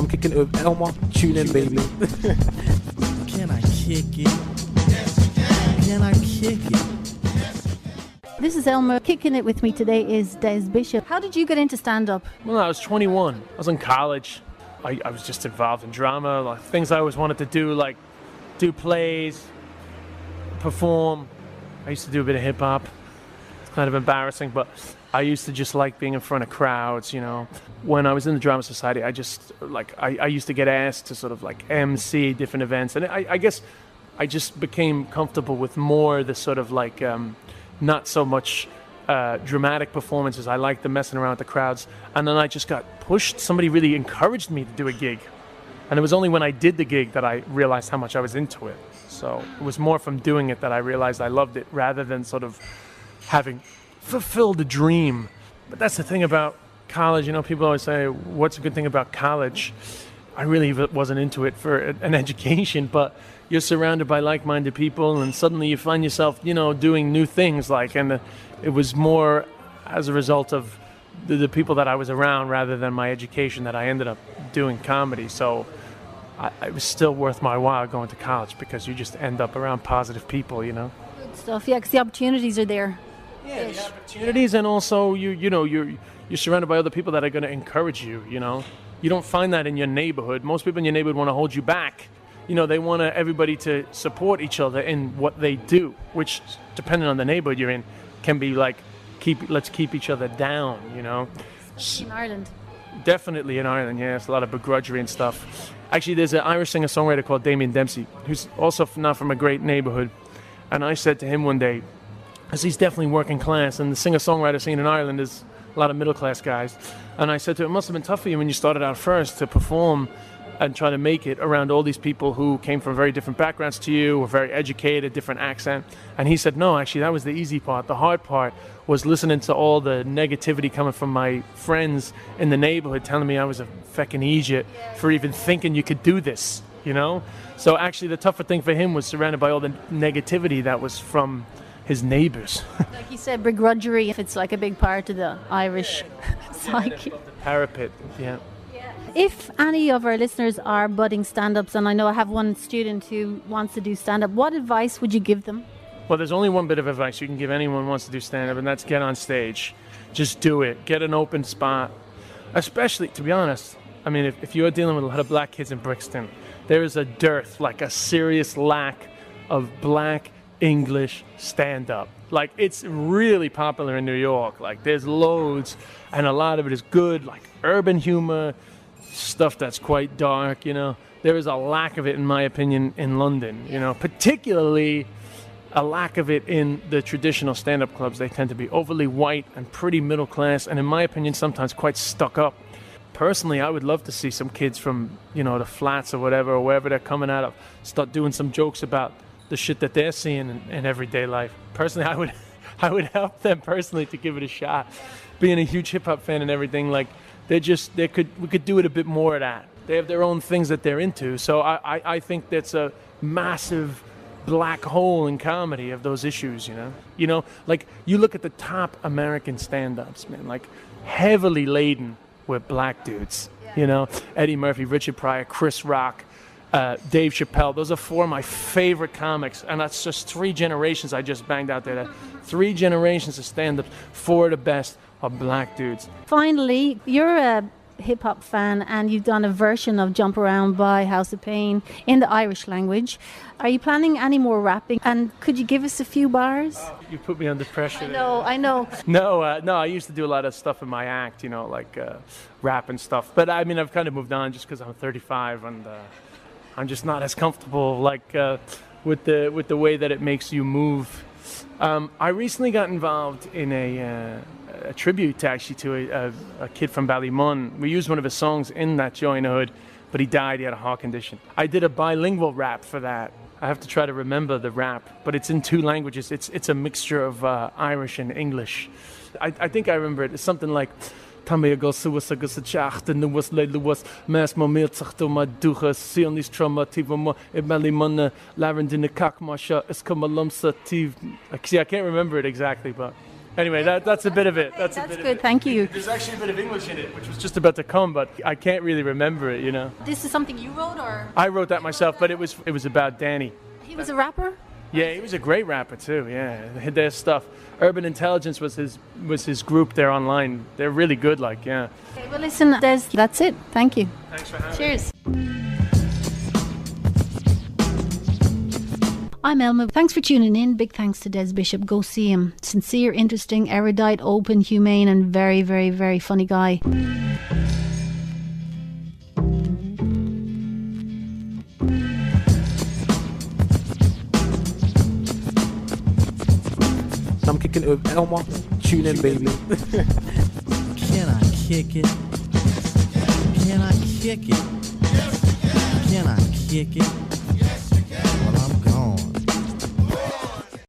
I'm kicking it with Elma. Tune in, baby. Can I kick it? Can I kick it? This is Elma. Kicking it with me today is Des Bishop. How did you get into stand-up? Well, I was 21. I was in college. I was just involved in drama, like things I always wanted to do, like do plays, perform. I used to do a bit of hip-hop. It's kind of embarrassing, but I used to just like being in front of crowds, you know. When I was in the Drama Society, I just, like, I used to get asked to sort of, like, MC different events. And I guess I just became comfortable with more the sort of, like, not so much dramatic performances. I liked the messing around with the crowds. And then I just got pushed. Somebody really encouraged me to do a gig. And it was only when I did the gig that I realized how much I was into it. So it was more from doing it that I realized I loved it, rather than sort of having fulfilled a dream. But that's the thing about college. You know, people always say, what's a good thing about college? I really wasn't into it for an education, but you're surrounded by like-minded people, and suddenly you find yourself, you know, doing new things. And it was more as a result of the people that I was around rather than my education that I ended up doing comedy. So it was still worth my while going to college, because you just end up around positive people, you know. Good stuff. Yeah, because the opportunities are there. Yeah, the opportunities, and also you're surrounded by other people that are going to encourage you. You know, you don't find that in your neighborhood. Most people in your neighborhood want to hold you back. You know, they want everybody to support each other in what they do, which, depending on the neighborhood you're in, can be like, let's keep each other down. You know, in Ireland. Definitely in Ireland, yeah, it's a lot of begrudgery and stuff. Actually, there's an Irish singer-songwriter called Damien Dempsey, who's also not from a great neighborhood. And I said to him one day, because he's definitely working class, and the singer-songwriter scene in Ireland is a lot of middle-class guys. And I said to him, it must have been tough for you when you started out first to perform and try to make it around all these people who came from very different backgrounds to you, were very educated, different accent. And he said, no, actually, that was the easy part. The hard part was listening to all the negativity coming from my friends in the neighborhood telling me I was a feckin' idiot for even thinking you could do this, you know? So actually, the tougher thing for him was surrounded by all the negativity that was from his neighbors. Like you said, begrudgery, if it's like a big part of the Irish psyche. The parapet, yeah. If any of our listeners are budding stand-ups, and I know I have one student who wants to do stand-up, what advice would you give them? Well, there's only one bit of advice you can give anyone who wants to do stand-up, and that's get on stage. Just do it. Get an open spot. Especially, to be honest, I mean, if you're dealing with a lot of black kids in Brixton, there is a dearth, like a serious lack of black English stand-up. Like, it's really popular in New York. Like, there's loads, and a lot of it is good, like urban humor, stuff that's quite dark, you know. There is a lack of it, in my opinion, in London, you know, particularly a lack of it in the traditional stand-up clubs. They tend to be overly white and pretty middle class, and in my opinion, sometimes quite stuck up. Personally, I would love to see some kids from, you know, the flats or whatever, or wherever they're coming out of, start doing some jokes about the shit that they're seeing in everyday life. Personally, I would help them personally to give it a shot. Being a huge hip-hop fan and everything, like, we could do it a bit more of that. They have their own things that they're into. So I think that's a massive black hole in comedy of those issues, you know? You know, like, you look at the top American stand-ups, man, like, heavily laden with black dudes, you know? Eddie Murphy, Richard Pryor, Chris Rock, Dave Chappelle. Those are four of my favorite comics, and that's just 3 generations I just banged out there. 3 generations of stand-ups, 4 of the best are black dudes. Finally, you're a hip-hop fan, and you've done a version of Jump Around by House of Pain in the Irish language. Are you planning any more rapping, and could you give us a few bars? You put me under pressure. I know. No, I used to do a lot of stuff in my act, you know, like rap and stuff. But I mean, I've kind of moved on just because I'm 35, and I'm just not as comfortable, like, with the way that it makes you move. I recently got involved in a tribute actually to a kid from Ballymun. We used one of his songs in that Joy Hood, but he died. He had a heart condition. I did a bilingual rap for that. I have to try to remember the rap, but it's in 2 languages. It's a mixture of Irish and English. I think I remember it. It's something like Tammy go suwas agus a teach the nuwas le luwas mas mo meeltachto ma ducha sionis trauma tiva mo Ballymun Lavern in the cock masha is come a lumsa tiv. See, I can't remember it exactly, but Anyway, that's a bit of it. That's a That's bit of good, it. thank you. There's actually a bit of English in it, which was just about to come, but I can't really remember it, you know. This is something you wrote, or I wrote that myself, but it was about Danny. he was a rapper? Yeah, he was a great rapper too. Yeah, their stuff. Urban Intelligence was his group there online. They're really good. Like, yeah. Okay, well, listen, Des, that's it. Thank you. Thanks for having me. Cheers. I'm Elma. Thanks for tuning in. Big thanks to Des Bishop. Go see him. Sincere, interesting, erudite, open, humane, and very, very, very funny guy. I'm kicking it with Elma. Tune in, baby. Can I kick it? Can I kick it? Can I kick it?